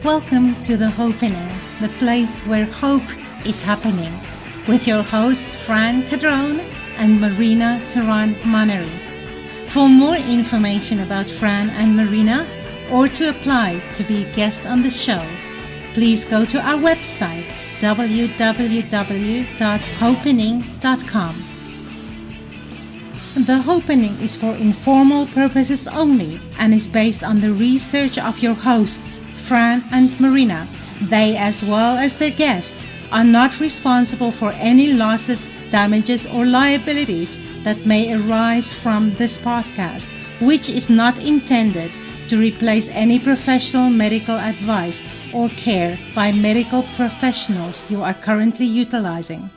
Welcome to the Hopenning, the place where hope is happening, with your hosts Fran Cadrone and Marina Theron-Monnery. For more information about Fran and Marina, or to apply to be a guest on the show, please go to our website www.hopenning.com. The Hopenning is for informal purposes only and is based on the research of your hosts, Fran and Marina. They, as well as their guests, are not responsible for any losses, damages, or liabilities that may arise from this podcast, which is not intended to replace any professional medical advice or care by medical professionals you are currently utilizing.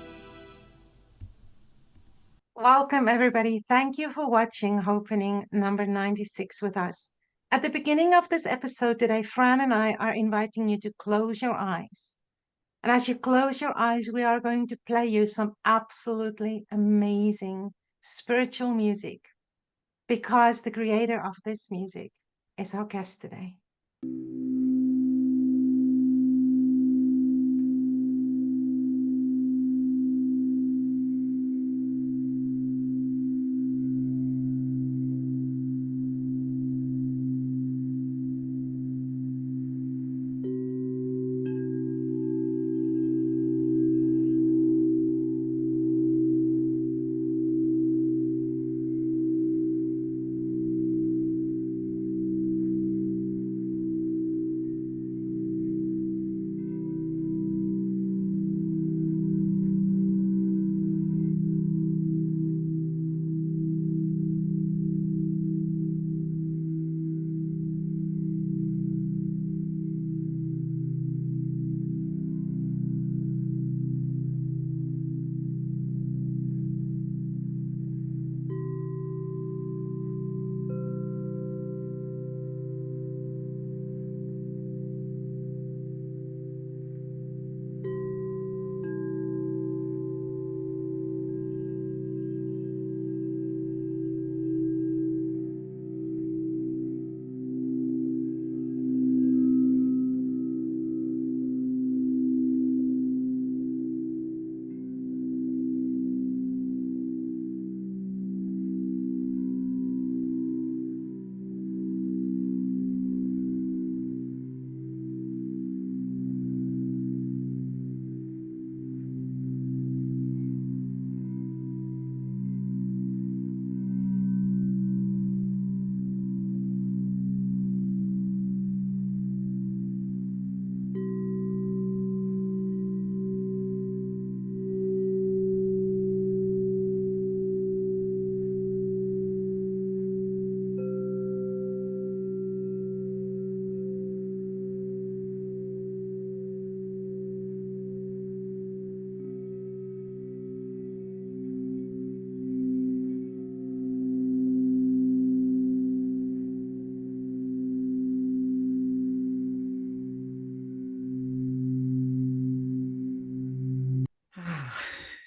Welcome, everybody. Thank you for watching Hopenning number 96 with us. At the beginning of this episode today, Fran and I are inviting you to close your eyes. And as you close your eyes, we are going to play you some absolutely amazing spiritual music, because the creator of this music is our guest today.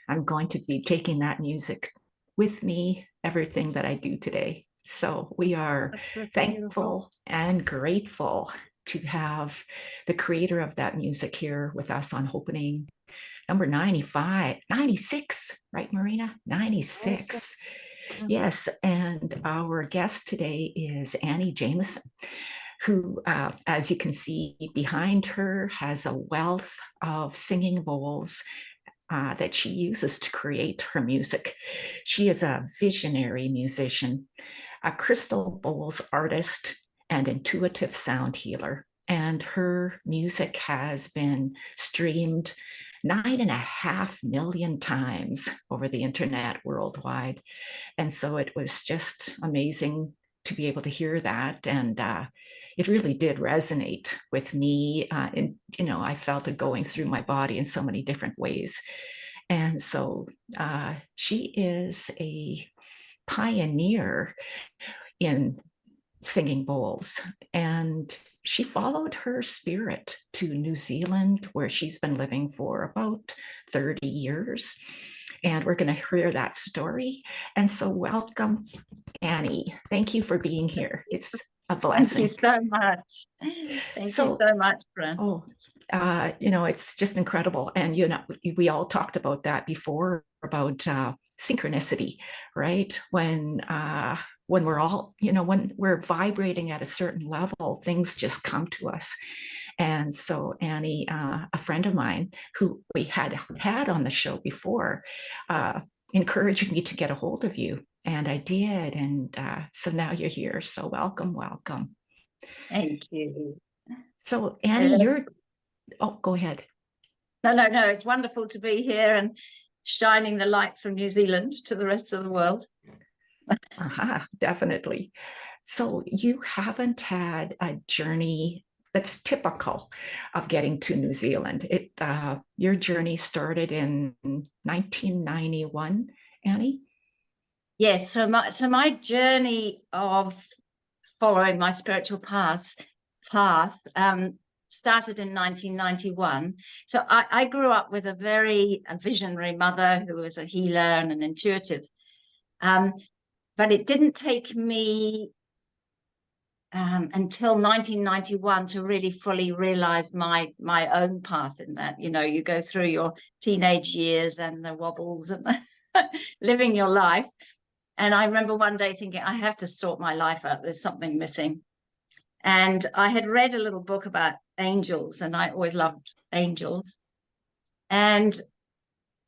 I'm going to be taking that music with me, everything that I do today. So we are thankful beautiful and grateful to have the creator of that music here with us on Hopenning number 96, right, Marina? 96. Yes, and our guest today is Annie Jameson, who, as you can see behind her, has a wealth of singing bowls that she uses to create her music. She is a visionary musician, a crystal bowls artist, and intuitive sound healer. And her music has been streamed 9.5 million times over the internet worldwide. And so it was just amazing to be able to hear that. And it really did resonate with me. I felt it going through my body in so many different ways. And so she is a pioneer in singing bowls. And she followed her spirit to New Zealand, where she's been living for about 30 years. And we're going to hear that story. And so welcome, Annie. Thank you for being here. It's a blessing. Thank you so much. Thank you so much, Fran. Oh, it's just incredible. And, we all talked about that before, about synchronicity, right? When we're all, when we're vibrating at a certain level, things just come to us. And so Annie, a friend of mine who we had on the show before, encouraged me to get a hold of you. And I did. And so now you're here. So welcome. Thank you. So Annie, go ahead. No, it's wonderful to be here and shining the light from New Zealand to the rest of the world. Definitely. So you haven't had a journey that's typical of getting to New Zealand. Your journey started in 1991, Annie? Yes, so my journey of following my spiritual path started in 1991. So I grew up with a visionary mother who was a healer and an intuitive. But it didn't take me until 1991 to really fully realize my own path in that. You go through your teenage years and the wobbles and living your life. And I remember one day thinking, I have to sort my life out. There's something missing. And I had read a little book about angels, and I always loved angels. And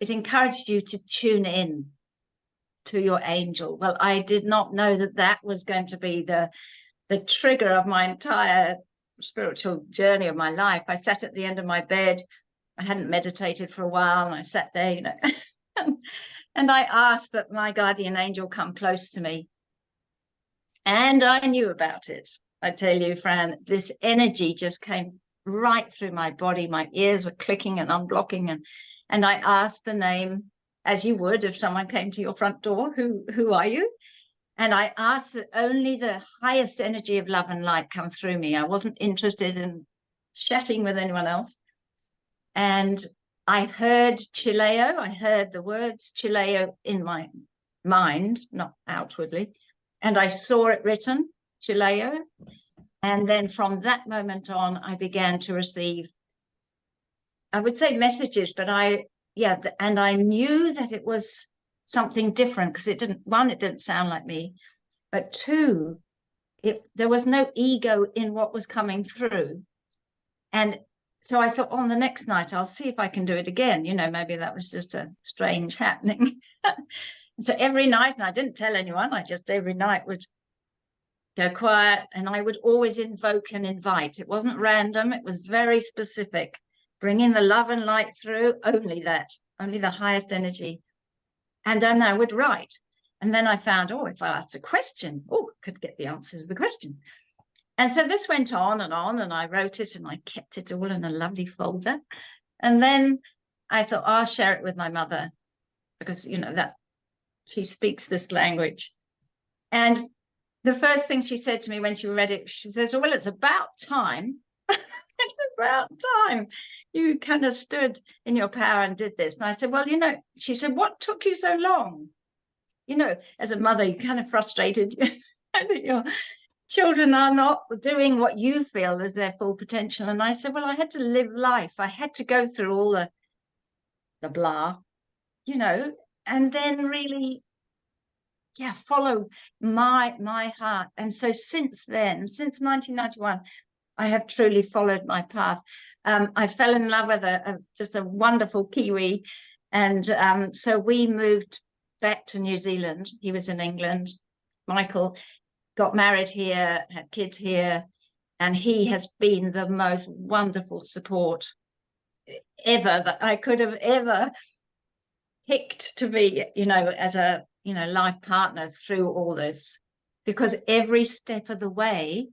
it encouraged you to tune in to your angel. Well, I did not know that was going to be the trigger of my entire spiritual journey of my life. I sat at the end of my bed. I hadn't meditated for a while, and I sat there, and I asked that my guardian angel come close to me. And I knew about it. I tell you, Fran, this energy just came right through my body. My ears were clicking and unblocking. And I asked the name, as you would if someone came to your front door, who are you? And I asked that only the highest energy of love and light come through me. I wasn't interested in chatting with anyone else. And I heard Chileo. I heard the words Chileo in my mind, not outwardly. And I saw it written, Chileo. And then from that moment on, I began to receive, I would say messages, but and I knew that it was something different, because it didn't sound like me, but two, there was no ego in what was coming through. And so I thought, on the next night, I'll see if I can do it again. Maybe that was just a strange happening. So every night, and I didn't tell anyone, I just every night would go quiet, and I would always invoke and invite. It wasn't random. It was very specific. Bringing the love and light through, only the highest energy. And then I would write. And then I found, if I asked a question, I could get the answer to the question. And so this went on, and I wrote it, and I kept it all in a lovely folder. And then I thought, I'll share it with my mother, because, that she speaks this language. And the first thing she said to me when she read it, she says, well, it's about time. It's about time you kind of stood in your power and did this. And I said, well, she said, what took you so long? As a mother, you're kind of frustrated that your children are not doing what you feel is their full potential. And I said, well, I had to live life. I had to go through all the blah, and then really, follow my heart. And so since then, since 1991, I have truly followed my path. I fell in love with just a wonderful Kiwi. And so we moved back to New Zealand. He was in England. Michael got married here, had kids here, and he has been the most wonderful support ever that I could have ever picked to be, as a, life partner through all this, because every step of the way.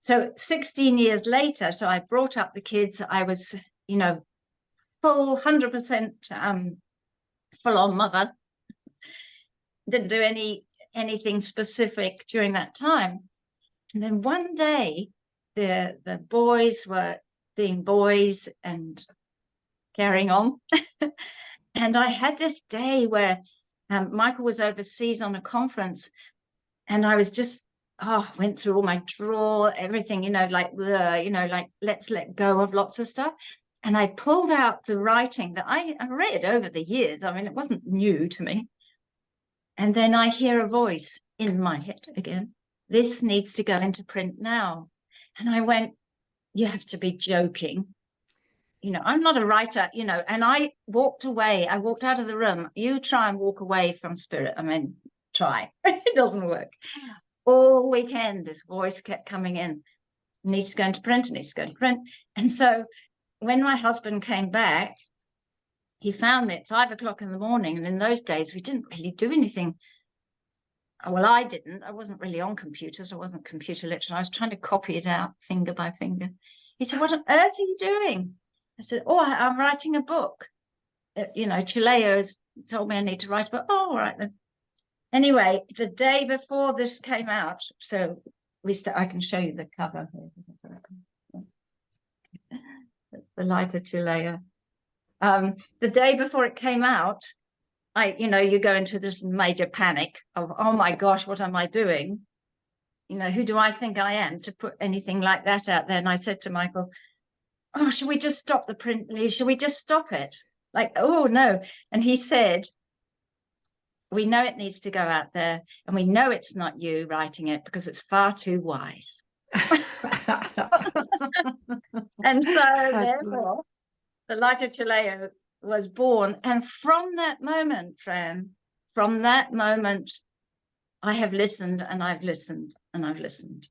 So 16 years later, so I brought up the kids. I was, full 100% full-on mother. Didn't do anything specific during that time. And then one day, the boys were being boys and carrying on. And I had this day where Michael was overseas on a conference, and I was just went through all my drawer, everything, like let's let go of lots of stuff. And I pulled out the writing that I read over the years. I mean, it wasn't new to me. And then I hear a voice in my head again. This needs to go into print now. And I went, you have to be joking. I'm not a writer, and I walked away. I walked out of the room. You try and walk away from spirit. I mean, try. It doesn't work. All weekend, this voice kept coming in. It needs to go into print, it needs to go into print. And so when my husband came back, he found me at 5 o'clock in the morning. And in those days, we didn't really do anything. Well, I didn't. I wasn't really on computers. I wasn't computer literate. I was trying to copy it out finger by finger. He said, what on earth are you doing? I said, I'm writing a book. Chileo has told me I need to write a book. Oh, all right then. Anyway, the day before this came out, so I can show you the cover here. That's the lighter Chileo. The day before it came out, you go into this major panic of, oh my gosh, what am I doing? Who do I think I am to put anything like that out there? And I said to Michael, should we just stop the print, Lee? Should we just stop it? Like, oh no. And he said, we know it needs to go out there, and we know it's not you writing it because it's far too wise. And so therefore, the Light of Chileo was born. And from that moment, Fran, I have listened and I've listened and I've listened.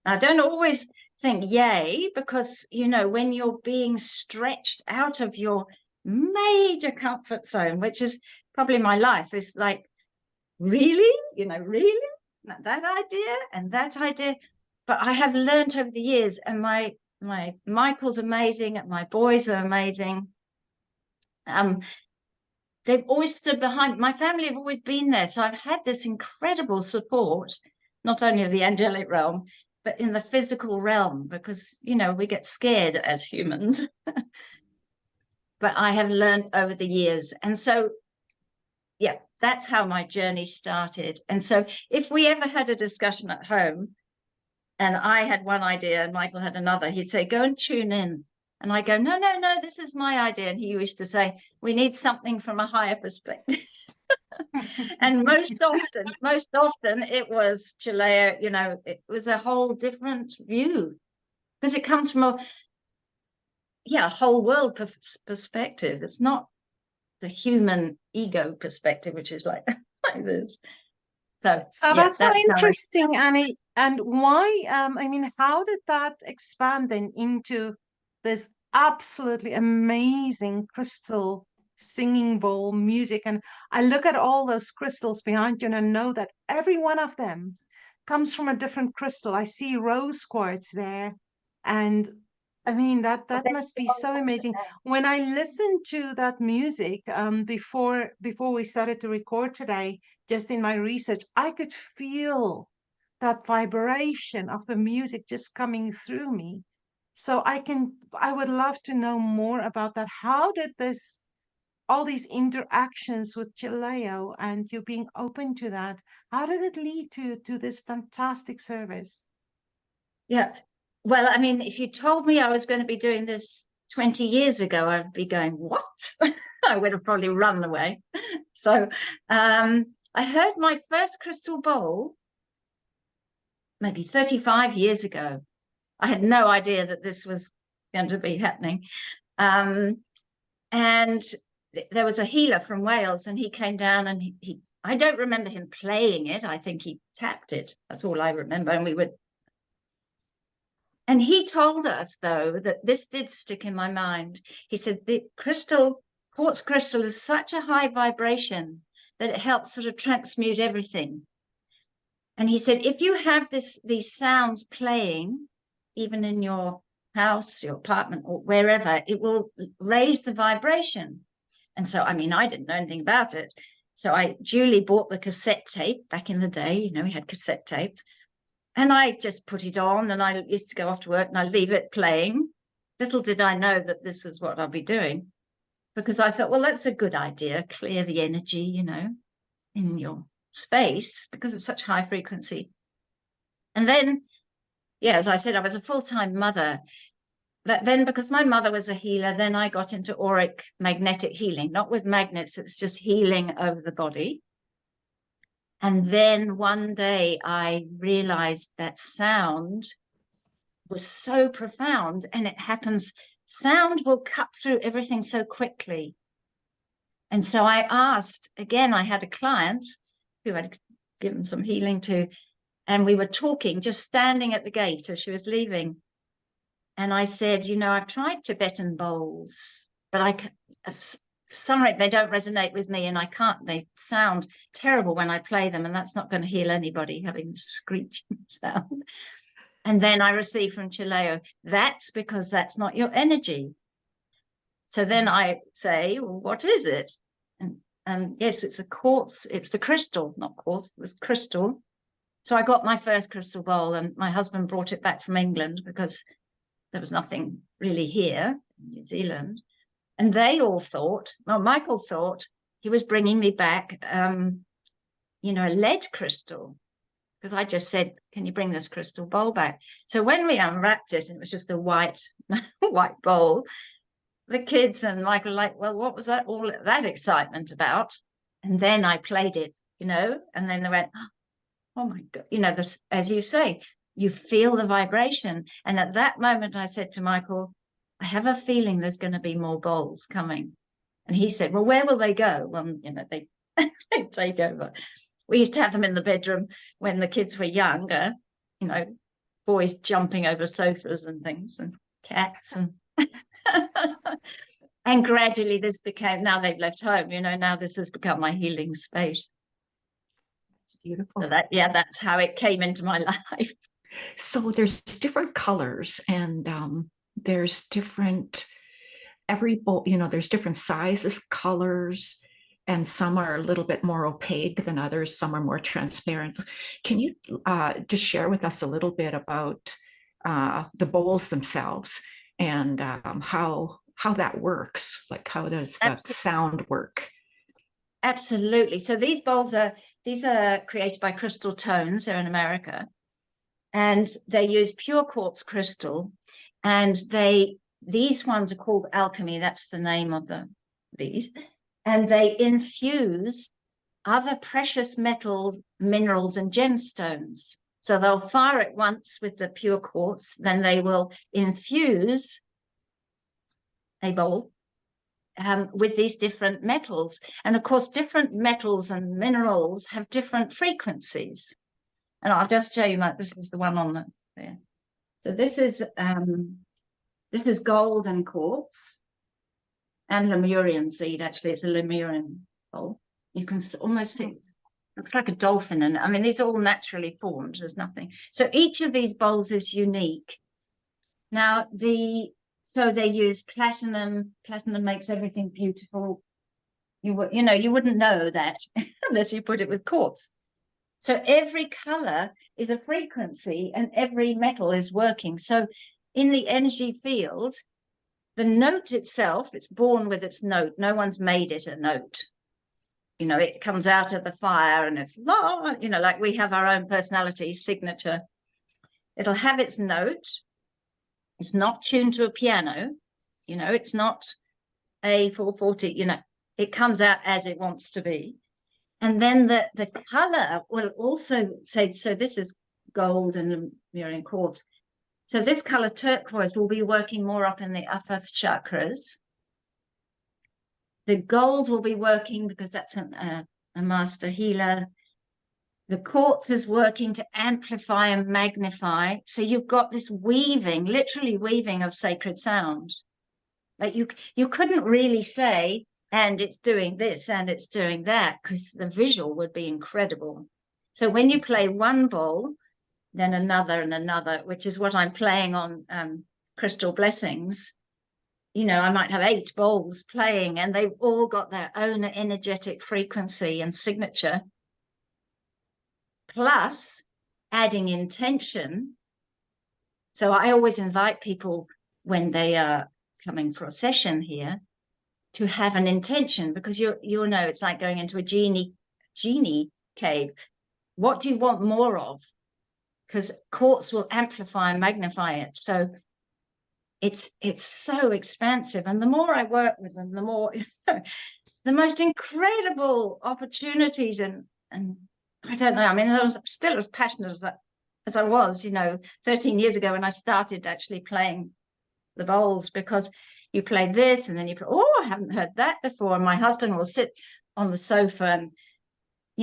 I don't always think yay, because, when you're being stretched out of your major comfort zone, which is probably my life, is like, really, really that idea and that idea. But I have learned over the years, and my Michael's amazing, and my boys are amazing. They've always stood behind. My family have always been there. So I've had this incredible support, not only of the angelic realm, but in the physical realm, because, we get scared as humans. But I have learned over the years. And so, yeah, that's how my journey started. And so if we ever had a discussion at home and I had one idea and Michael had another, he'd say, go and tune in. And I go, no, this is my idea. And he used to say, we need something from a higher perspective. And most often it was Chileo, it was a whole different view, because it comes from a whole world perspective. It's not the human ego perspective, which is like this. So that's so interesting, Annie. And why, how did that expand then into this absolutely amazing crystal singing bowl music? And I look at all those crystals behind you and I know that every one of them comes from a different crystal. I see rose quartz there, and that must be so amazing. When I listened to that music before we started to record today, just in my research, I could feel that vibration of the music just coming through me. So I would love to know more about that. How did all these interactions with Chileo and you being open to that, how did it lead to this fantastic service? Yeah. Well, if you told me I was going to be doing this 20 years ago, I'd be going, what? I would have probably run away. So I heard my first crystal bowl maybe 35 years ago. I had no idea that this was going to be happening. And there was a healer from Wales, and he came down, and I don't remember him playing it. I think he tapped it. That's all I remember. And he told us, though, that this did stick in my mind. He said the quartz crystal is such a high vibration that it helps sort of transmute everything. And he said, if you have these sounds playing, even in your house, your apartment, or wherever, it will raise the vibration. And so, I didn't know anything about it. So I duly bought the cassette tape back in the day. We had cassette tapes. And I just put it on, and I used to go off to work and I leave it playing. Little did I know that this is what I'll be doing, because I thought, well, that's a good idea. Clear the energy, in your space, because it's such high frequency. And then, yeah, as I said, I was a full-time mother. But then, because my mother was a healer, then I got into auric magnetic healing, not with magnets, it's just healing over the body. And then one day I realized that sound was so profound, and it happens, sound will cut through everything so quickly. And so I asked, again, I had a client who had given some healing to, and we were talking, just standing at the gate as she was leaving. And I said, you know, I've tried Tibetan bowls, but some they don't resonate with me, and I can't, they sound terrible when I play them, and that's not going to heal anybody, having screeching sound. And then I received from Chileo, that's because that's not your energy. So then I say, well, what is it? And yes, it's a quartz, it's the crystal, not quartz, it was crystal. So I got my first crystal bowl, and my husband brought it back from England because there was nothing really here in New Zealand. And they all thought, well, Michael thought he was bringing me back, you know, a lead crystal, because I just said, can you bring this crystal bowl back? So when we unwrapped it, and it was just a white bowl, the kids and Michael like, well, what was that all that excitement about? And then I played it, you know, and then they went, oh my God, you know, this, as you say, you feel the vibration. And at that moment, I said to Michael, I have a feeling there's going to be more bowls coming. And he said, well, where will they go? Well, you know, they take over. We used to have them in the bedroom when the kids were younger, you know, boys jumping over sofas and things, and cats. And and gradually this became, now they've left home, you know, now this has become my healing space. It's beautiful. So that's how it came into my life. So there's different colors, and there's different, every bowl, you know, there's different sizes, colors, and some are a little bit more opaque than others. Some are more transparent. Can you just share with us a little bit about the bowls themselves, and how that works? Like, how does the sound work? Absolutely. So these bowls are created by Crystal Tones. They're in America, and they use pure quartz crystal, and these ones are called alchemy. That's the name of these, and they infuse other precious metals, minerals, and gemstones. So they'll fire it once with the pure quartz, then they will infuse a bowl with these different metals. And of course, different metals and minerals have different frequencies. And I'll just show you, this is the one on there. So this is golden quartz and Lemurian seed. Actually, it's a Lemurian bowl. You can almost see it looks like a dolphin. And I mean, these are all naturally formed. There's nothing. So each of these bowls is unique. Now, so they use platinum. Platinum makes everything beautiful. You wouldn't know that unless you put it with quartz. So every color is a frequency, and every metal is working. So in the energy field, the note itself, it's born with its note. No one's made it a note. You know, it comes out of the fire and it's, you know, like we have our own personality signature. It'll have its note. It's not tuned to a piano. You know, it's not a 440, you know, it comes out as it wants to be. And then the color will also say, so this is gold and Lemurian quartz. So this color turquoise will be working more up in the upper chakras. The gold will be working because that's a master healer. The quartz is working to amplify and magnify. So you've got this weaving, literally weaving of sacred sound. Like you couldn't really say, and it's doing this and it's doing that, because the visual would be incredible. So when you play one bowl, then another and another, which is what I'm playing on Crystal Blessings, you know, I might have 8 bowls playing, and they've all got their own energetic frequency and signature, plus adding intention. So I always invite people when they are coming for a session here to have an intention, because you'll know it's like going into a genie cave. What do you want more of? because quartz will amplify and magnify it. So it's so expansive. And the more I work with them, the more, the most incredible opportunities. And I don't know, I mean, I was still as passionate as I was, 13 years ago when I started actually playing the bowls, because you play this and then you play, oh, I haven't heard that before. And my husband will sit on the sofa and,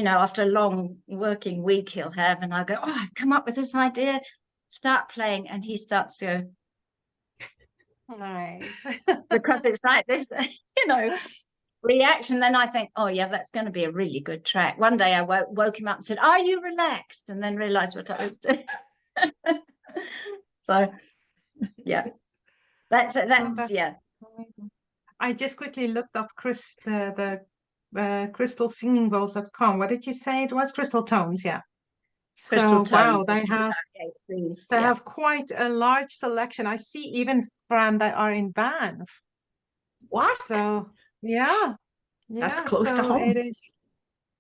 after a long working week he'll have, and I'll go, oh, I've come up with this idea, start playing, and he starts to go, nice. because it's like this, reaction. Then I think, oh yeah, that's going to be a really good track. One day I woke him up and said, are you relaxed? And then realized what I was doing. So yeah, that's yeah. Amazing. I just quickly looked up the crystalsingingbowls.com. What did you say it was? Crystal tones, yeah. Crystal So wow, tones, they have quite a large selection. I see even, Fran, they are in Banff. What? So yeah, that's close to home.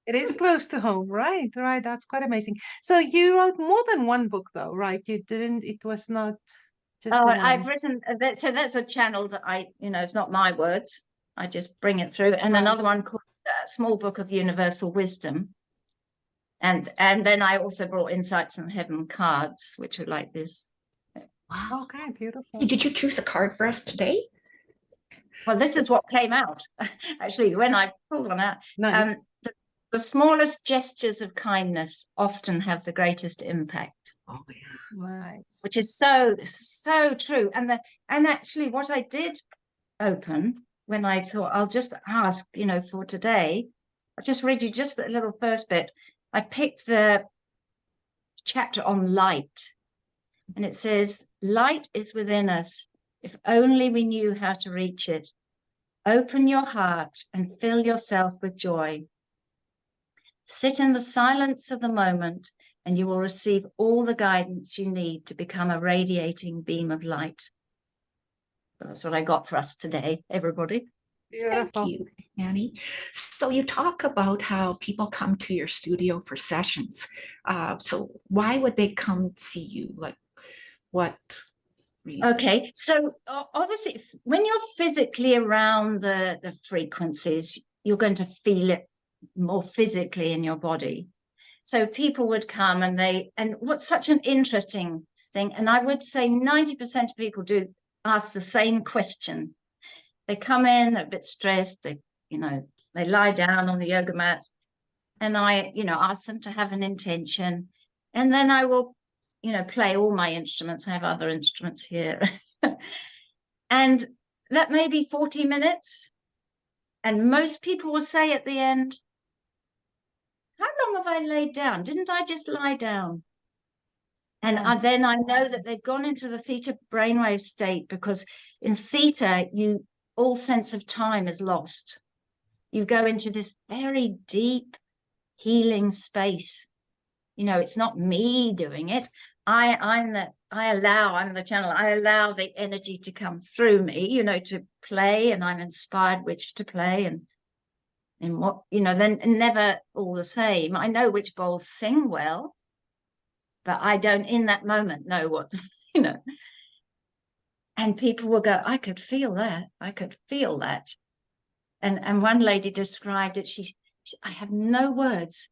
It is close to home, right? That's quite amazing. So you wrote more than one book, though, right? It was not just the one. I've written that, so that's a channel that it's not my words, I just bring it through. And another one called Small Book of Universal Wisdom. And then I also brought Insights in Heaven cards, which are like this. Wow. Okay, beautiful. Hey, did you choose a card for us today? Well, this is what came out, actually, when I pulled one out. Nice. The smallest gestures of kindness often have the greatest impact. Oh, yeah. Nice. Which is so true. And actually what I did open when I thought I'll just ask, for today, I'll just read you just a little first bit. I picked the chapter on light, and it says, light is within us if only we knew how to reach it. Open your heart and fill yourself with joy. Sit in the silence of the moment and you will receive all the guidance you need to become a radiating beam of light. So that's what I got for us today, everybody. Beautiful. Thank you, Annie. So you talk about how people come to your studio for sessions. So why would they come see you? Like, what reason? Okay, so obviously, when you're physically around the frequencies, you're going to feel it more physically in your body. So people would come and what's such an interesting thing, and I would say 90% of people do ask the same question. They come in, they're a bit stressed, they lie down on the yoga mat, and I, ask them to have an intention, and then I will, play all my instruments. I have other instruments here. And that may be 40 minutes. And most people will say at the end, how long have I laid down? Didn't I just lie down? And then I know that they've gone into the theta brainwave state, because in theta, all sense of time is lost. You go into this very deep healing space. It's not me doing it. I'm the channel. I allow the energy to come through me, to play, and I'm inspired which to play and what, then never all the same. I know which bowls sing well, but I don't in that moment know what, And people will go, I could feel that. I could feel that. And one lady described it. She I have no words.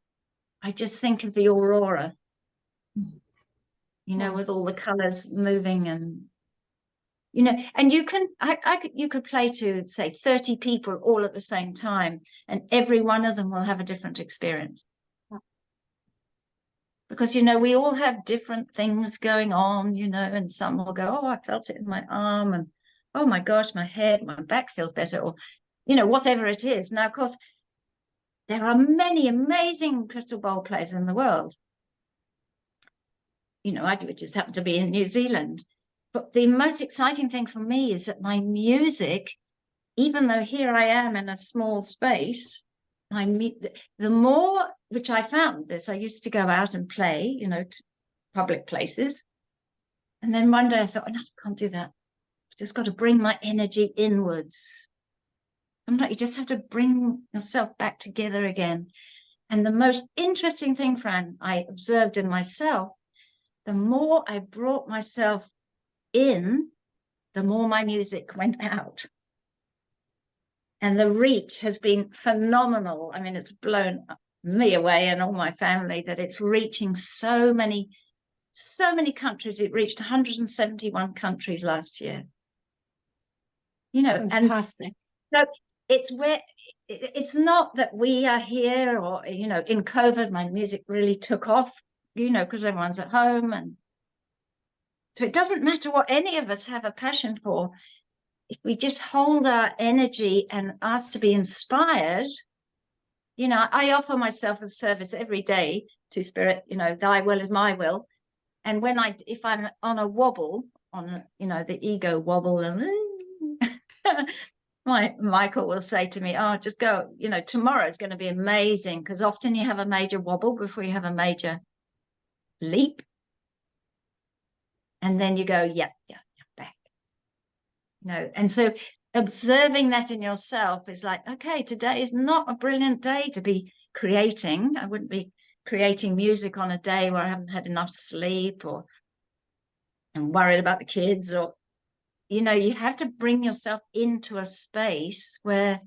I just think of the aurora, with all the colors moving and, and you could play to, say, 30 people all at the same time, and every one of them will have a different experience. Because, we all have different things going on, and some will go, oh, I felt it in my arm, and oh my gosh, my head, my back feels better, or, whatever it is. Now, of course, there are many amazing crystal bowl players in the world. I just happen to be in New Zealand. But the most exciting thing for me is that my music, even though here I am in a small space, the more, which I found this, I used to go out and play, to public places. And then one day I thought, no, I can't do that. I've just got to bring my energy inwards. Sometimes you just have to bring yourself back together again. And the most interesting thing, Fran, I observed in myself the more I brought myself in, the more my music went out. And the reach has been phenomenal. I mean, it's blown me away and all my family that it's reaching so many countries. It reached 171 countries last year. You know, fantastic. And so it's where it's not that we are here or, you know, in COVID, my music really took off, you know, because everyone's at home. And so it doesn't matter what any of us have a passion for. If we just hold our energy and ask to be inspired, you know, I offer myself a service every day to Spirit, you know, thy will is my will. And if I'm on a wobble, on, you know, the ego wobble, and Michael will say to me, oh, just go, you know, tomorrow's going to be amazing, because often you have a major wobble before you have a major leap. And then you go, yeah, back. You know, and so observing that in yourself is like, okay, today is not a brilliant day to be creating. I wouldn't be creating music on a day where I haven't had enough sleep or I'm worried about the kids, or, you know, you have to bring yourself into a space where,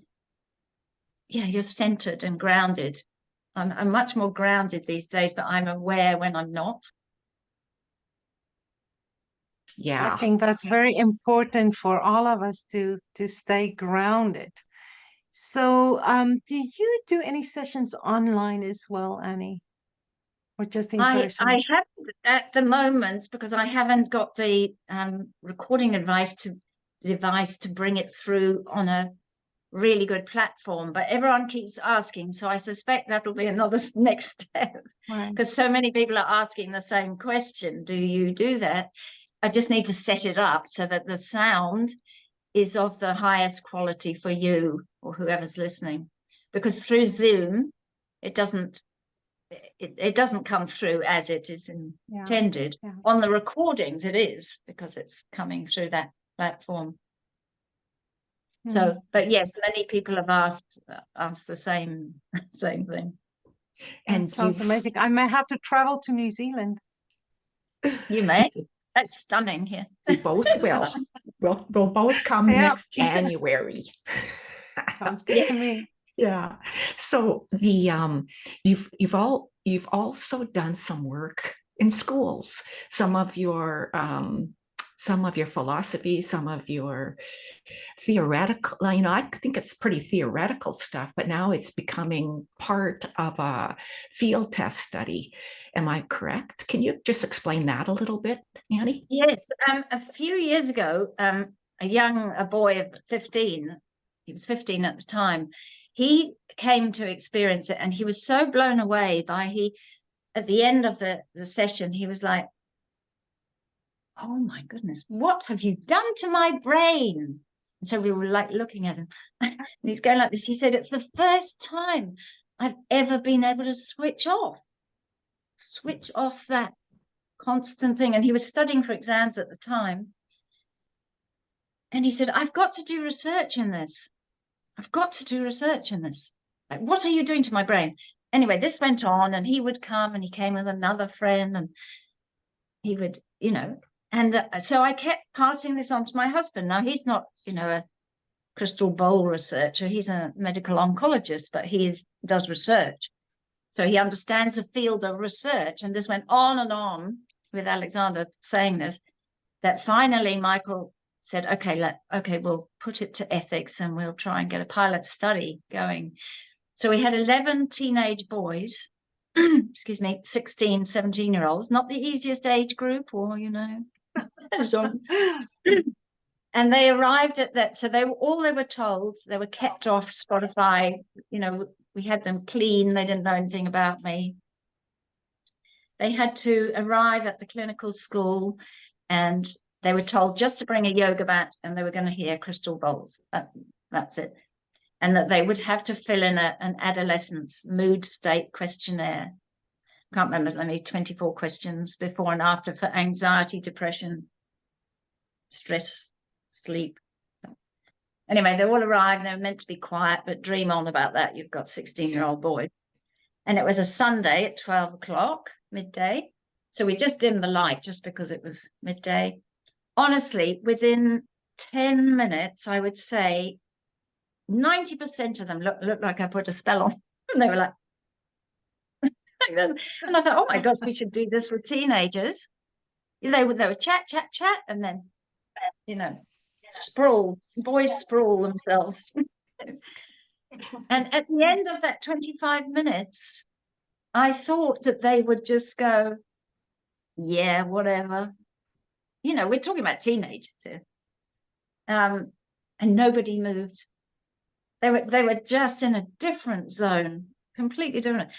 yeah, you're centered and grounded. I'm much more grounded these days, but I'm aware when I'm not. Yeah. I think that's very important for all of us to stay grounded. So, do you do any sessions online as well, Annie? Or just in person? I haven't at the moment, because I haven't got the recording device to bring it through on a really good platform, but everyone keeps asking, so I suspect that'll be another next step, because so many people are asking the same question. Do you do that? I just need to set it up so that the sound is of the highest quality for you or whoever's listening, because through Zoom it doesn't come through as it is intended. Yeah. On the recordings it is, because it's coming through that platform. So, but yes, many people have asked the same thing. And it sounds amazing. I may have to travel to New Zealand. You may. That's stunning here. We both will. We'll both come next January. Sounds good to me. Yeah. So the you've also done some work in schools. Some of your philosophy, some of your theoretical, you know, I think it's pretty theoretical stuff, but now it's becoming part of a field test study. Am I correct? Can you just explain that a little bit, Annie? Yes. A few years ago, a boy of 15, he was 15 at the time, he came to experience it, and he was so blown away at the end of the session, he was like, oh my goodness, what have you done to my brain? And so we were like looking at him, and he's going like this. He said, it's the first time I've ever been able to switch off that constant thing. And he was studying for exams at the time. And he said, I've got to do research in this. Like, what are you doing to my brain? Anyway, this went on, and he would come, and he came with another friend, and he would, you know, and so I kept passing this on to my husband. Now, he's not, you know, a crystal bowl researcher. He's a medical oncologist, but he does research. So he understands the field of research. And this went on and on with Alexander saying this, that finally Michael said, okay, we'll put it to ethics, and we'll try and get a pilot study going. So we had 11 teenage boys, 16, 17-year-olds, not the easiest age group, or, you know. And they arrived at that. So they were told, they were kept off Spotify. You know, we had them clean. They didn't know anything about me. They had to arrive at the clinical school, and they were told just to bring a yoga mat, and they were going to hear crystal bowls. That's it. And that they would have to fill in an adolescent's mood state questionnaire. Can't remember, 24 questions before and after for anxiety, depression, stress, sleep. Anyway, they all arrived. They were meant to be quiet, but dream on about that. You've got 16-year-old boys. And it was a Sunday at 12 o'clock, midday. So we just dimmed the light just because it was midday. Honestly, within 10 minutes, I would say 90% of them looked like I put a spell on. And they were like and I thought, oh my gosh, we should do this with teenagers. They would chat, and then, sprawl, boys sprawl themselves. And at the end of that 25 minutes, I thought that they would just go, yeah, whatever. We're talking about teenagers here. And nobody moved. They were just in a different zone, completely different.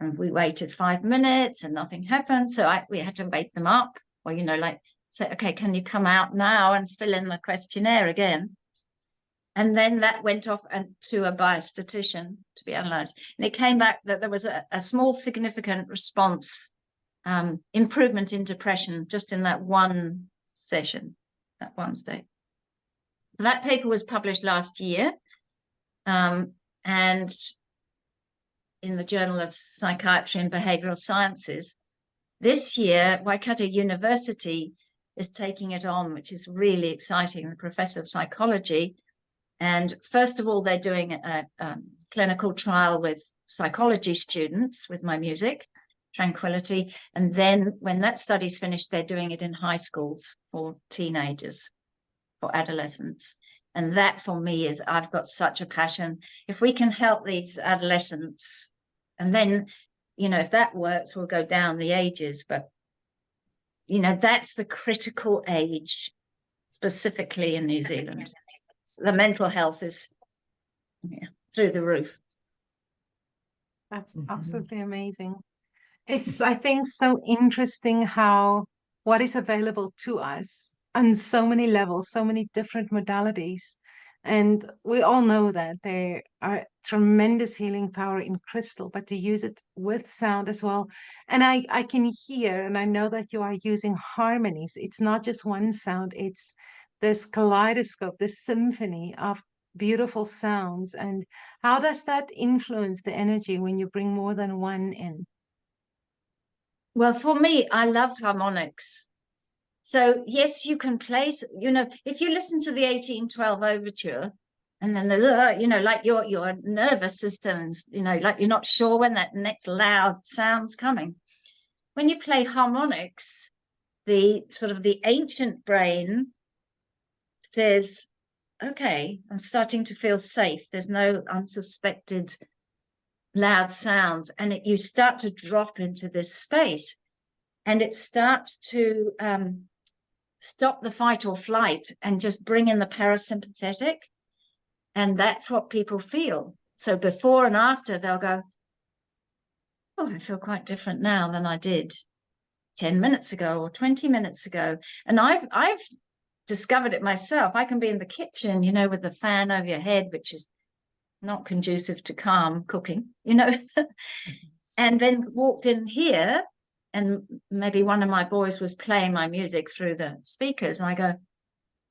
And we waited 5 minutes and nothing happened. So we had to wake them up, or, say, okay, can you come out now and fill in the questionnaire again? And then that went off to a biostatistician to be analysed. And it came back that there was a small significant response, improvement in depression just in that one session, that one state. That paper was published last year, and in the Journal of Psychiatry and Behavioral Sciences. This year, Waikato University is taking it on, which is really exciting. The professor of psychology. And first of all, they're doing a clinical trial with psychology students with my music, Tranquility. And then when that study's finished, they're doing it in high schools for teenagers, for adolescents. And that for me is, I've got such a passion. If we can help these adolescents, and then, if that works, we'll go down the ages. But, that's the critical age, specifically in New Zealand. The mental health is through the roof. That's absolutely amazing. It's, I think, so interesting how what is available to us on so many levels, so many different modalities. And we all know that there are tremendous healing power in crystal, but to use it with sound as well. And I can hear, and I know that you are using harmonies. It's not just one sound, it's this kaleidoscope, this symphony of beautiful sounds. And how does that influence the energy when you bring more than one in? Well, for me, I love harmonics. So yes, you can play, if you listen to the 1812 overture, and then there's, like your nervous systems, like you're not sure when that next loud sound's coming. When you play harmonics, the sort of the ancient brain says, okay, I'm starting to feel safe. There's no unsuspected loud sounds. And you start to drop into this space, and it starts to stop the fight or flight and just bring in the parasympathetic. And that's what people feel. So before and after, they'll go, oh, I feel quite different now than I did 10 minutes ago or 20 minutes ago. And I've discovered it myself. I can be in the kitchen, with the fan over your head, which is not conducive to calm cooking, and then walked in here, and maybe one of my boys was playing my music through the speakers, and I go,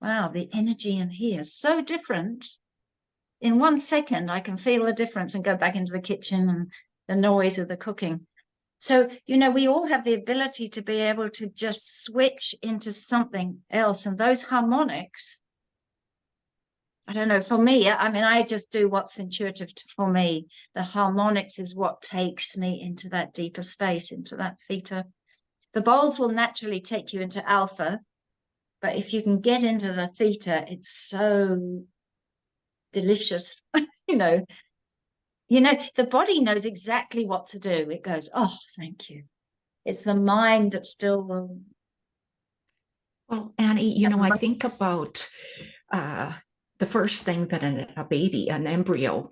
wow, the energy in here is so different. In 1 second, I can feel the difference and go back into the kitchen and the noise of the cooking. So, we all have the ability to be able to just switch into something else. And those harmonics, I don't know, for me, I just do what's intuitive for me. The harmonics is what takes me into that deeper space, into that theta. The bowls will naturally take you into alpha, but if you can get into the theta, it's so delicious. The body knows exactly what to do. It goes, oh, thank you. It's the mind that still will. Well, Annie, I think about the first thing that a baby, an embryo,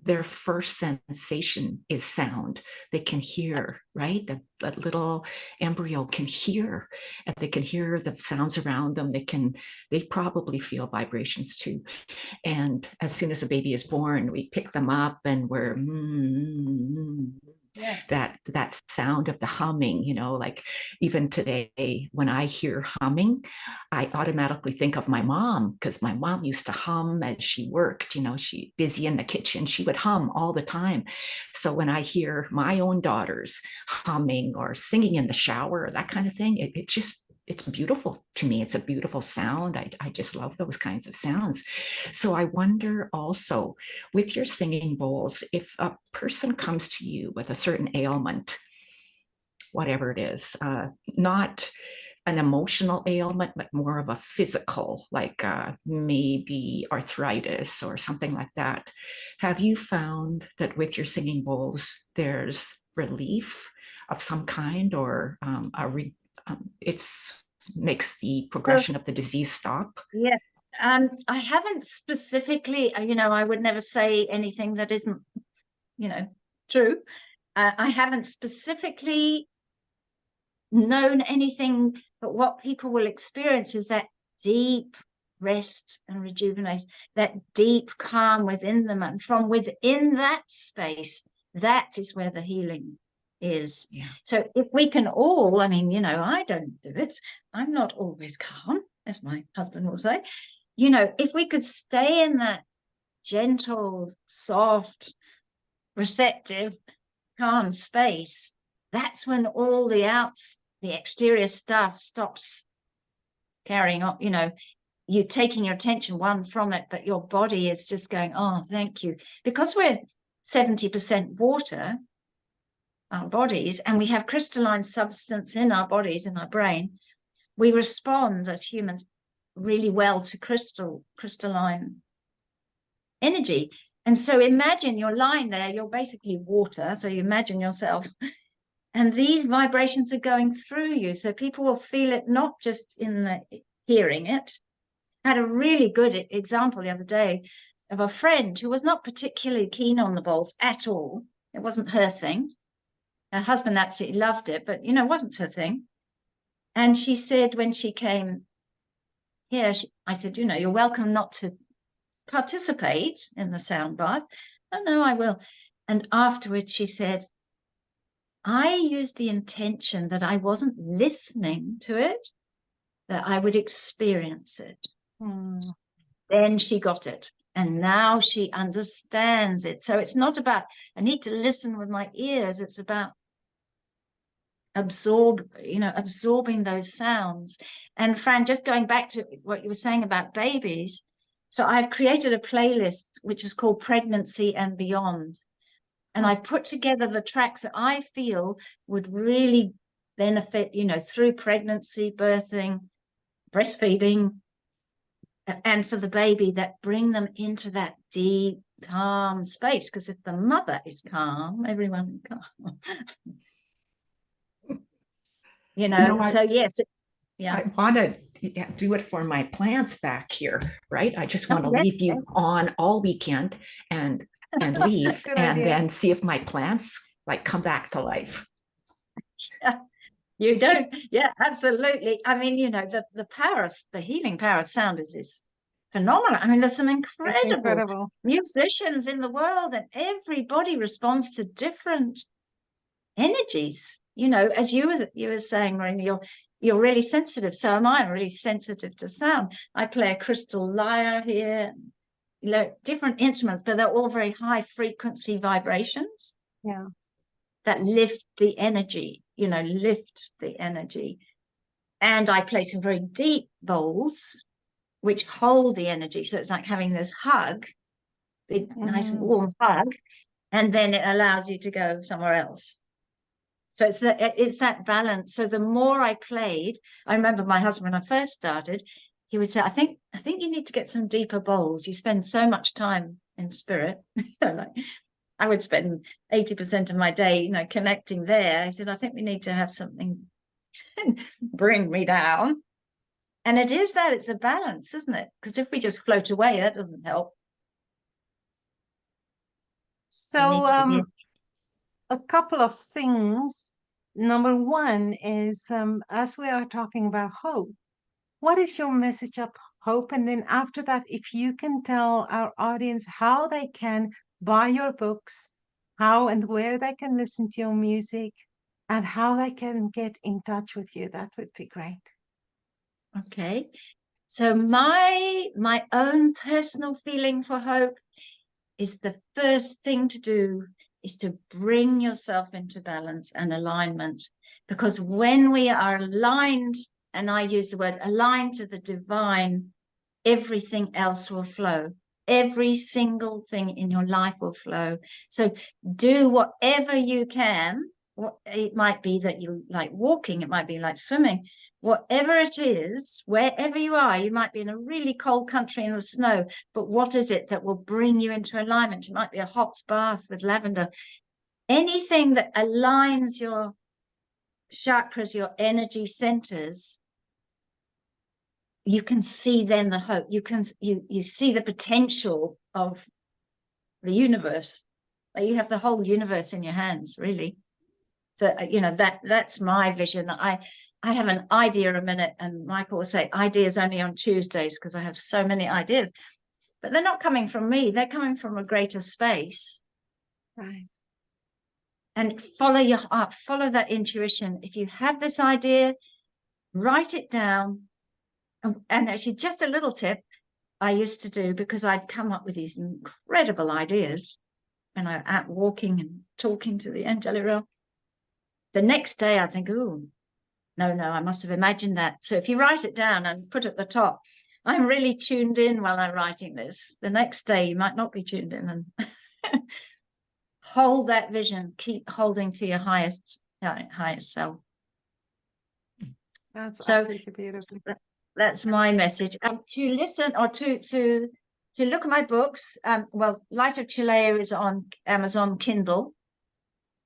their first sensation is sound. They can hear, right? That little embryo can hear, and they can hear the sounds around them. They probably feel vibrations too. And as soon as a baby is born, we pick them up and we're that sound of the humming, like even today when I hear humming, I automatically think of my mom, because my mom used to hum as she worked. She busy in the kitchen, she would hum all the time. So when I hear my own daughters humming or singing in the shower, that kind of thing, it's beautiful to me. It's a beautiful sound. I just love those kinds of sounds. So I wonder also, with your singing bowls, if a person comes to you with a certain ailment, whatever it is, not an emotional ailment, but more of a physical, like maybe arthritis or something like that. Have you found that with your singing bowls, there's relief of some kind, or it's makes the progression of the disease stop? Yeah. I haven't specifically, I would never say anything that isn't, true. I haven't specifically known anything, but what people will experience is that deep rest and rejuvenation, that deep calm within them. And from within that space, that is where the healing is. Yeah. So if we can all, I don't do it. I'm not always calm, as my husband will say. If we could stay in that gentle, soft, receptive, calm space, that's when all the exterior stuff stops carrying on. You taking your attention from it, but your body is just going, oh, thank you. Because we're 70% water, our bodies, and we have crystalline substance in our bodies, in our brain, we respond as humans really well to crystalline energy. And so imagine you're lying there, you're basically water. So you imagine yourself, and these vibrations are going through you. So people will feel it, not just in the hearing it. I had a really good example the other day of a friend who was not particularly keen on the bowls at all. It wasn't her thing. Her husband absolutely loved it, but, it wasn't her thing. And she said when she came here, I said, you're welcome not to participate in the sound bath. Oh, no, I will. And afterwards she said, I used the intention that I wasn't listening to it, that I would experience it. Then she got it. And now she understands it. So it's not about, I need to listen with my ears. It's about absorbing those sounds. And Fran, just going back to what you were saying about babies. So I've created a playlist, which is called Pregnancy and Beyond. And I put together the tracks that I feel would really benefit, through pregnancy, birthing, breastfeeding, and for the baby, that bring them into that deep, calm space. Because if the mother is calm, everyone is calm. So yes. Yeah. I want to do it for my plants back here, right? I just want to leave you on all weekend and leave and then see if my plants come back to life. Yeah, you don't. Yeah, absolutely. The power, the healing power of sound is phenomenal. There's some incredible musicians in the world, and everybody responds to different energies. As you were saying, Marina, you're really sensitive. So am I. I'm really sensitive to sound. I play a crystal lyre here, different instruments, but they're all very high frequency vibrations. Yeah. That lift the energy, lift the energy. And I play some very deep bowls, which hold the energy. So it's like having this hug, big, nice, warm hug, and then it allows you to go somewhere else. So it's that balance. So the more I played, I remember my husband, when I first started, he would say, I think you need to get some deeper bowls. You spend so much time in spirit. I would spend 80% of my day, connecting there. I said, I think we need to have something bring me down. And it is that, it's a balance, isn't it? Because if we just float away, that doesn't help. So a couple of things. Number one is, as we are talking about hope, what is your message of hope? And then after that, if you can tell our audience how they can buy your books how and where they can listen to your music, and how they can get in touch with you, that would be great. Okay. So my own personal feeling for hope is the first thing to do is to bring yourself into balance and alignment. Because when we are aligned, and I use the word aligned to the divine, everything else will flow. Every single thing in your life will flow. So do whatever you can. It might be that you like walking, it might be like swimming, whatever it is, wherever you are. You might be in a really cold country in the snow, but what is it that will bring you into alignment? It might be a hot bath with lavender. Anything that aligns your chakras, your energy centers, you can see then the hope. You see the potential of the universe. Like you have the whole universe in your hands, really. So that's my vision. I have an idea a minute, and Michael will say ideas only on Tuesdays because I have so many ideas, but they're not coming from me. They're coming from a greater space. Right. And follow your heart, follow that intuition. If you have this idea, write it down. And actually, just a little tip I used to do, because I'd come up with these incredible ideas when I'm out walking and talking to the angelic realm. The next day I think, oh, no, I must have imagined that. So if you write it down and put at the top, I'm really tuned in while I'm writing this. The next day you might not be tuned in, and hold that vision. Keep holding to your highest self. That's absolutely beautiful. That's my message. To listen or to look at my books. Well, Light of Chileo is on Amazon Kindle,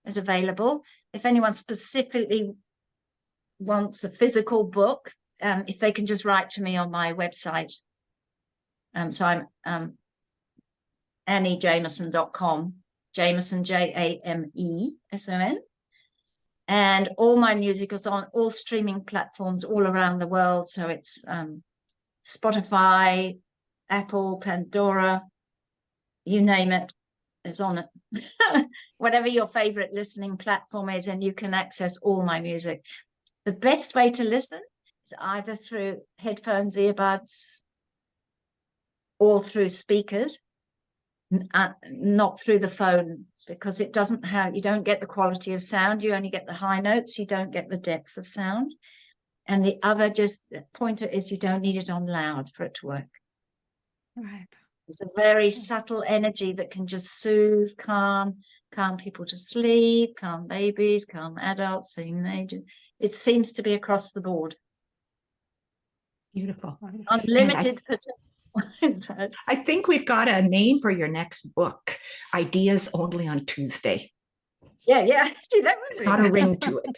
is available. If anyone specifically wants the physical book, if they can just write to me on my website. So I'm anniejameson.com, Jameson, Jameson. And all my music is on all streaming platforms all around the world. So it's Spotify, Apple, Pandora, you name it, is on it. Whatever your favorite listening platform is, and you can access all my music. The best way to listen is either through headphones, earbuds, or through speakers, not through the phone, because it doesn't have, you don't get the quality of sound. You only get the high notes. You don't get the depth of sound. And the other pointer is you don't need it on loud for it to work. Right. It's a very subtle energy that can just soothe, calm people to sleep, calm babies, calm adults, teenagers. It seems to be across the board. Beautiful. Unlimited potential. I think we've got a name for your next book, Ideas Only on Tuesday. Yeah. See, that it's got a ring to it.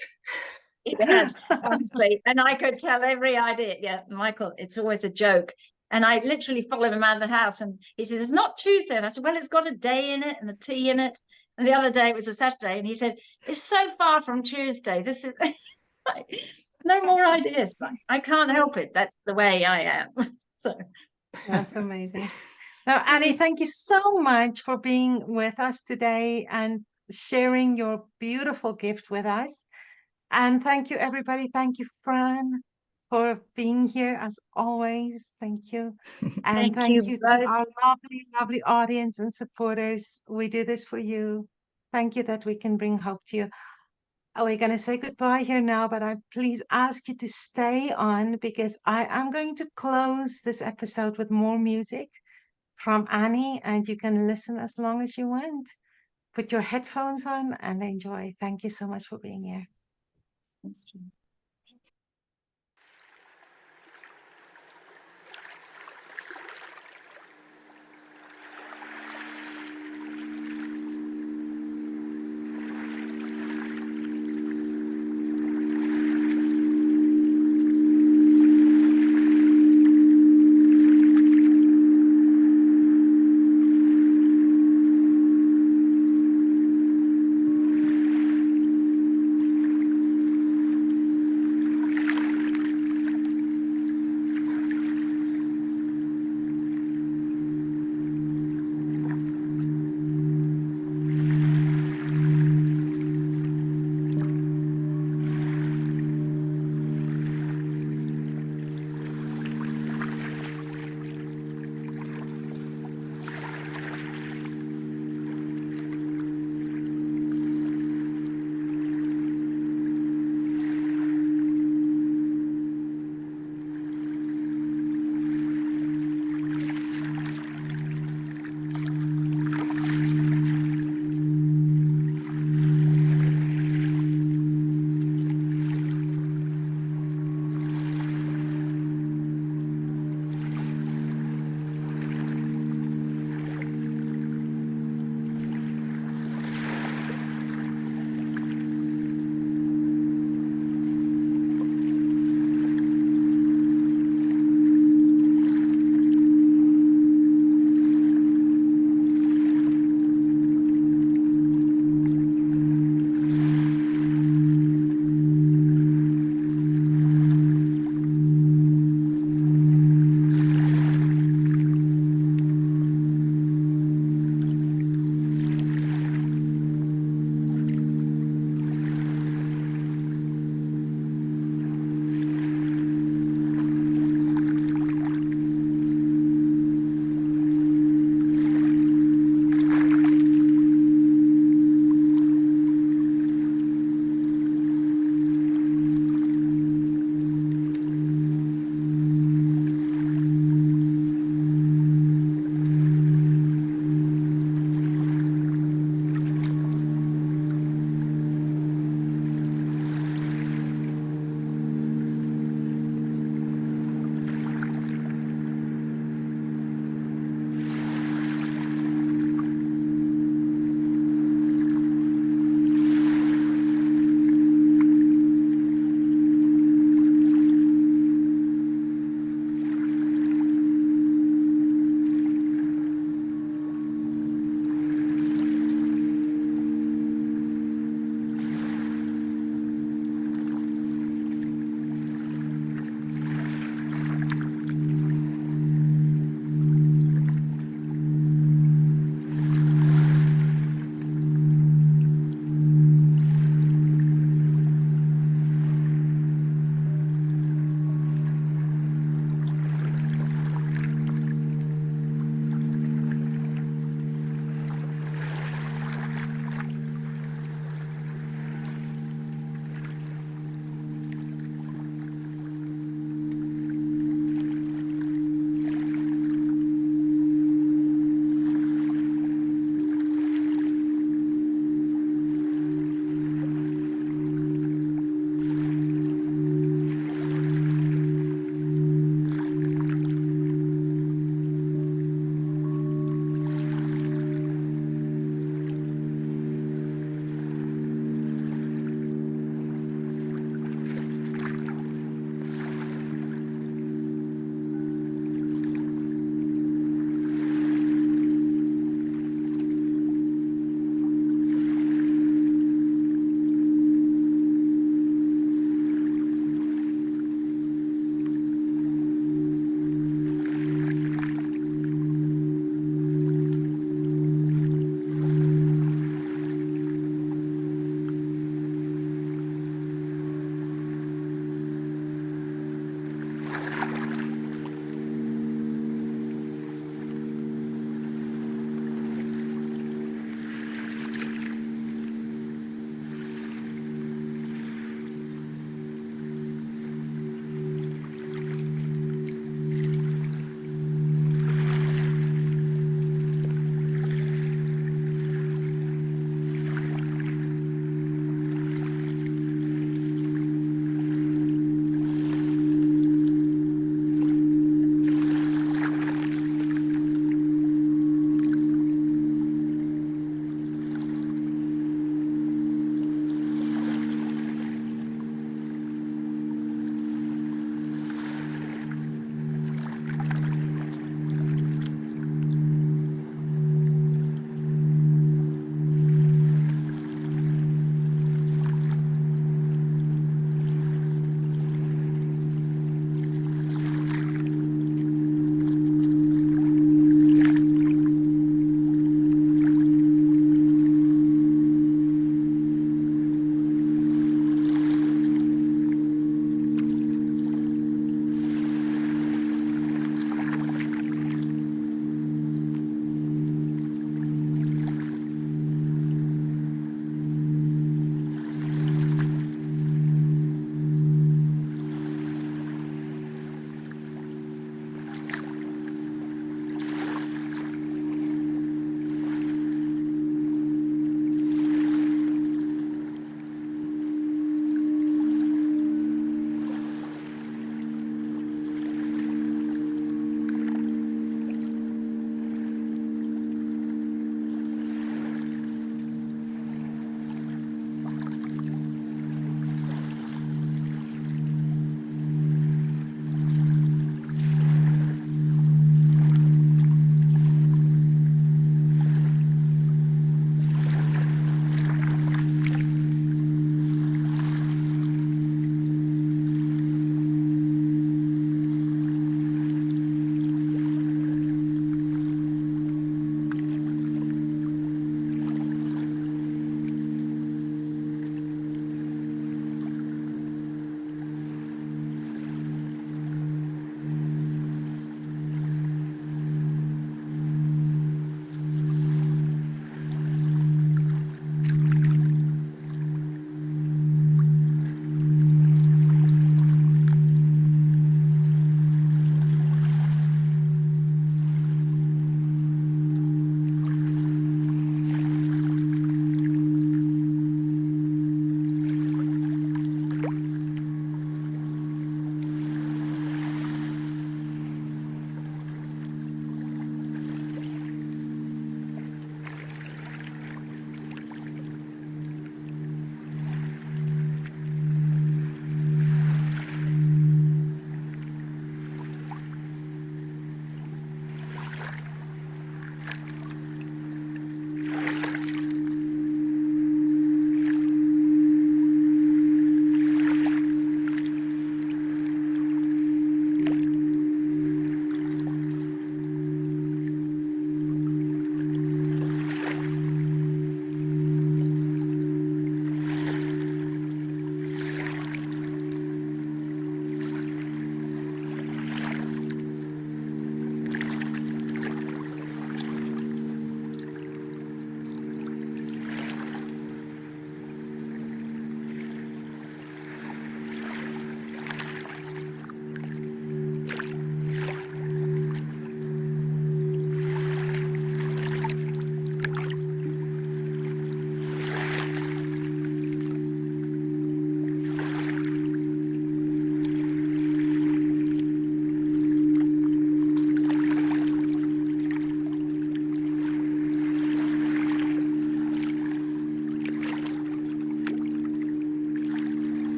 It has, honestly. And I could tell every idea. Yeah, Michael, it's always a joke. And I literally follow him out of the house, and he says, it's not Tuesday. And I said, well, it's got a day in it and a T in it. And the other day it was a Saturday. And he said, it's so far from Tuesday. This is no more ideas, but I can't help it. That's the way I am. So that's amazing. Now, Annie, thank you so much for being with us today and sharing your beautiful gift with us. And thank you, everybody. Thank you, Fran, for being here as always. Thank you. And thank you to our lovely, lovely audience and supporters. We do this for you. Thank you that we can bring hope to you. We're going to say goodbye here now, but I please ask you to stay on, because I am going to close this episode with more music from Annie, and you can listen as long as you want. Put your headphones on and enjoy. Thank you so much for being here. Thank you.